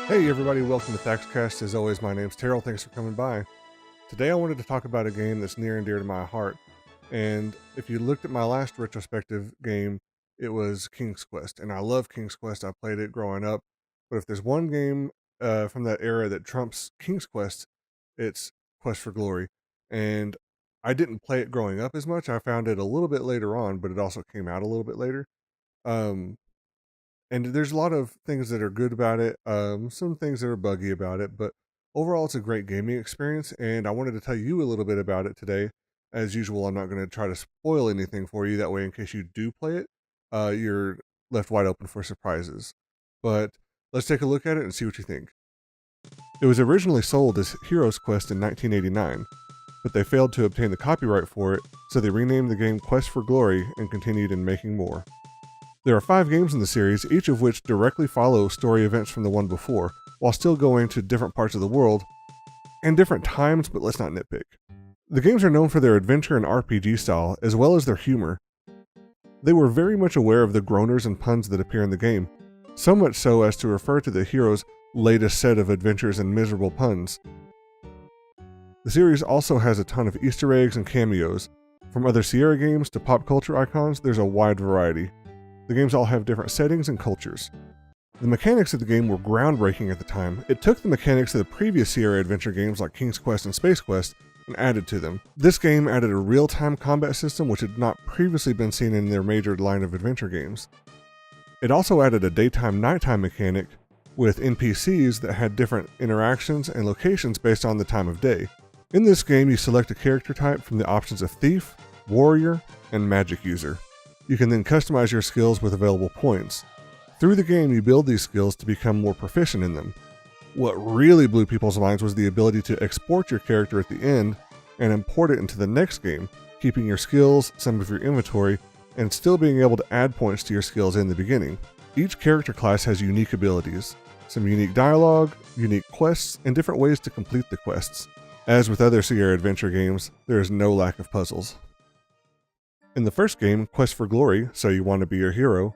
Hey everybody, welcome to ThaxCast. As always, my name's Terrell. Thanks for coming by. Today I wanted to talk about a game that's near and dear to my heart. And if you looked at my last retrospective game, it was King's Quest. And I love King's Quest. I played it growing up. But if there's one game from that era that trumps King's Quest, it's Quest for Glory. And I didn't play it growing up as much. I found it a little bit later on, but it also came out a little bit later. And there's a lot of things that are good about it, some things that are buggy about it, but overall it's a great gaming experience, and I wanted to tell you a little bit about it today. As usual, I'm not going to try to spoil anything for you, that way in case you do play it, you're left wide open for surprises. But let's take a look at it and see what you think. It was originally sold as Heroes Quest in 1989, but they failed to obtain the copyright for it, so they renamed the game Quest for Glory and continued in making more. There are 5 games in the series, each of which directly follow story events from the one before, while still going to different parts of the world, and different times, but let's not nitpick. The games are known for their adventure and RPG style, as well as their humor. They were very much aware of the groaners and puns that appear in the game, so much so as to refer to the hero's latest set of adventures and miserable puns. The series also has a ton of Easter eggs and cameos. From other Sierra games to pop culture icons, there's a wide variety. The games all have different settings and cultures. The mechanics of the game were groundbreaking at the time. It took the mechanics of the previous Sierra adventure games like King's Quest and Space Quest and added to them. This game added a real-time combat system which had not previously been seen in their major line of adventure games. It also added a daytime-nighttime mechanic with NPCs that had different interactions and locations based on the time of day. In this game, you select a character type from the options of Thief, Warrior, and Magic User. You can then customize your skills with available points. Through the game, you build these skills to become more proficient in them. What really blew people's minds was the ability to export your character at the end and import it into the next game, keeping your skills, some of your inventory, and still being able to add points to your skills in the beginning. Each character class has unique abilities, some unique dialogue, unique quests, and different ways to complete the quests. As with other Sierra adventure games, there is no lack of puzzles. In the first game, Quest for Glory, So You Want to Be Your Hero,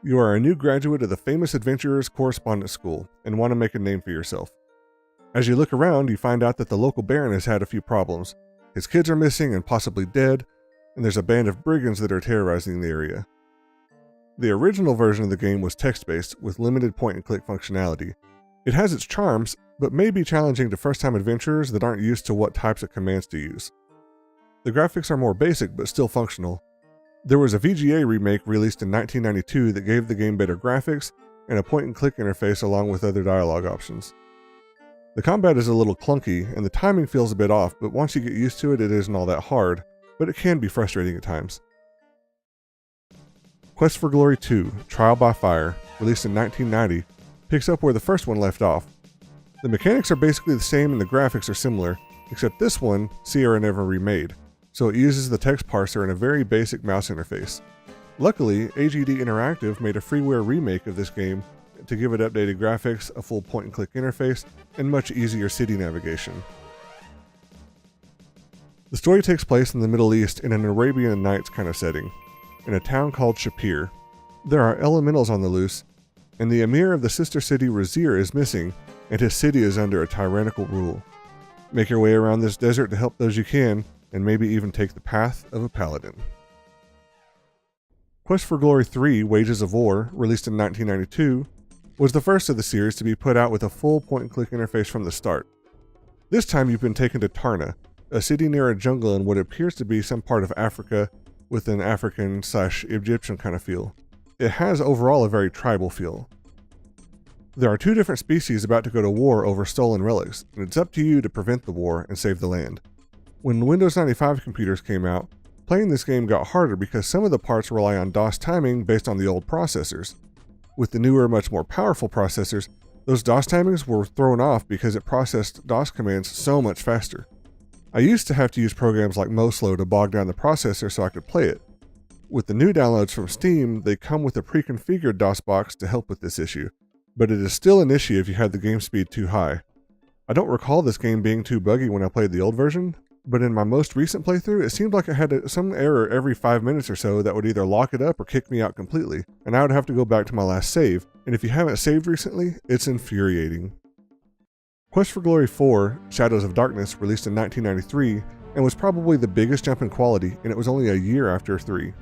you are a new graduate of the famous Adventurers Correspondence School and want to make a name for yourself. As you look around, you find out that the local baron has had a few problems. His kids are missing and possibly dead, and there's a band of brigands that are terrorizing the area. The original version of the game was text-based with limited point-and-click functionality. It has its charms, but may be challenging to first-time adventurers that aren't used to what types of commands to use. The graphics are more basic, but still functional. There was a VGA remake released in 1992 that gave the game better graphics and a point-and-click interface along with other dialogue options. The combat is a little clunky, and the timing feels a bit off, but once you get used to it, it isn't all that hard, but it can be frustrating at times. Quest for Glory 2, Trial by Fire, released in 1990, picks up where the first one left off. The mechanics are basically the same and the graphics are similar, except this one, Sierra never remade. So it uses the text parser and a very basic mouse interface. Luckily, AGD Interactive made a freeware remake of this game to give it updated graphics, a full point-and-click interface, and much easier city navigation. The story takes place in the Middle East in an Arabian Nights kind of setting, in a town called Shapir. There are elementals on the loose, and the emir of the sister city Razir is missing, and his city is under a tyrannical rule. Make your way around this desert to help those you can, and maybe even take the path of a paladin. Quest for Glory 3, Wages of War, released in 1992, was the first of the series to be put out with a full point-and-click interface from the start. This time you've been taken to Tarna, a city near a jungle in what appears to be some part of Africa with an African/Egyptian kind of feel. It has overall a very tribal feel. There are 2 different species about to go to war over stolen relics, and it's up to you to prevent the war and save the land. When Windows 95 computers came out, playing this game got harder because some of the parts rely on DOS timing based on the old processors. With the newer, much more powerful processors, those DOS timings were thrown off because it processed DOS commands so much faster. I used to have to use programs like MoSlow to bog down the processor so I could play it. With the new downloads from Steam, they come with a pre-configured DOS box to help with this issue, but it is still an issue if you have the game speed too high. I don't recall this game being too buggy when I played the old version, but in my most recent playthrough, it seemed like I had some error every 5 minutes or so that would either lock it up or kick me out completely, and I would have to go back to my last save, and if you haven't saved recently, it's infuriating. Quest for Glory 4, Shadows of Darkness, released in 1993, and was probably the biggest jump in quality, and it was only a year after 3.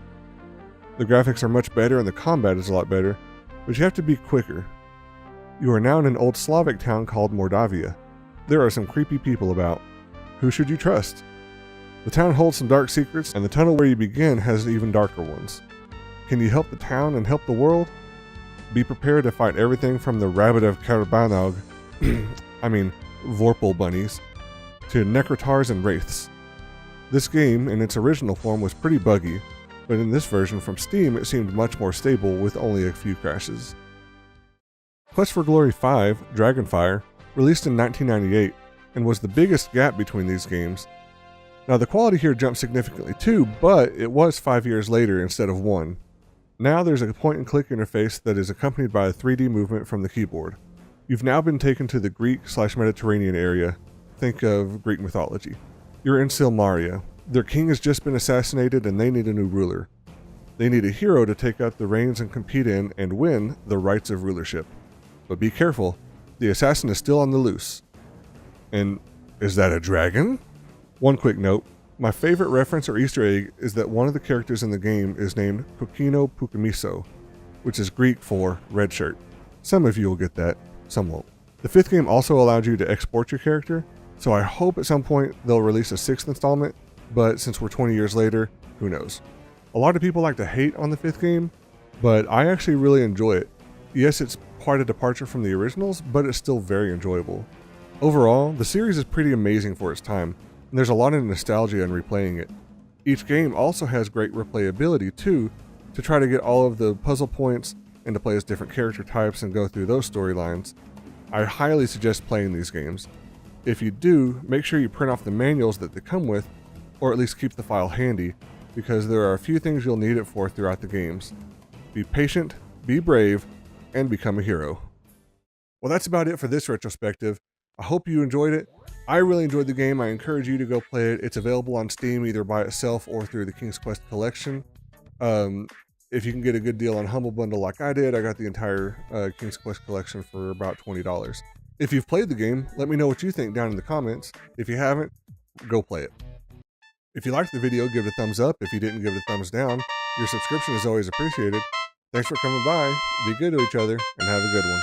The graphics are much better and the combat is a lot better, but you have to be quicker. You are now in an old Slavic town called Mordavia. There are some creepy people about. Who should you trust? The town holds some dark secrets, and the tunnel where you begin has even darker ones. Can you help the town and help the world? Be prepared to fight everything from the Rabbit of Karabanog, Vorpal bunnies, to Necrotars and Wraiths. This game, in its original form, was pretty buggy, but in this version from Steam it seemed much more stable with only a few crashes. Quest for Glory 5, Dragonfire, released in 1998, and was the biggest gap between these games. Now the quality here jumped significantly too, but it was 5 years later instead of 1. Now there's a point-and-click interface that is accompanied by a 3D movement from the keyboard. You've now been taken to the Greek/Mediterranean area. Think of Greek mythology. You're in Silmaria. Their king has just been assassinated and they need a new ruler. They need a hero to take out the reins and compete in and win the rights of rulership. But be careful, the assassin is still on the loose. And is that a dragon? One quick note, my favorite reference or Easter egg is that one of the characters in the game is named Kokino Pukamiso, which is Greek for red shirt. Some of you will get that, some won't. The 5th game also allowed you to export your character, so I hope at some point they'll release a 6th installment, but since we're 20 years later, who knows. A lot of people like to hate on the 5th game, but I actually really enjoy it. Yes, it's quite a departure from the originals, but it's still very enjoyable. Overall, the series is pretty amazing for its time, and there's a lot of nostalgia in replaying it. Each game also has great replayability too, to try to get all of the puzzle points and to play as different character types and go through those storylines. I highly suggest playing these games. If you do, make sure you print off the manuals that they come with, or at least keep the file handy, because there are a few things you'll need it for throughout the games. Be patient, be brave, and become a hero. Well, that's about it for this retrospective. I hope you enjoyed it. I really enjoyed the game. I encourage you to go play it. It's available on Steam either by itself or through the King's Quest collection. If you can get a good deal on Humble Bundle like I did, I got the entire King's Quest collection for about $20. If you've played the game, let me know what you think down in the comments. If you haven't, go play it. If you liked the video, give it a thumbs up. If you didn't, give it a thumbs down. Your subscription is always appreciated. Thanks for coming by. Be good to each other and have a good one.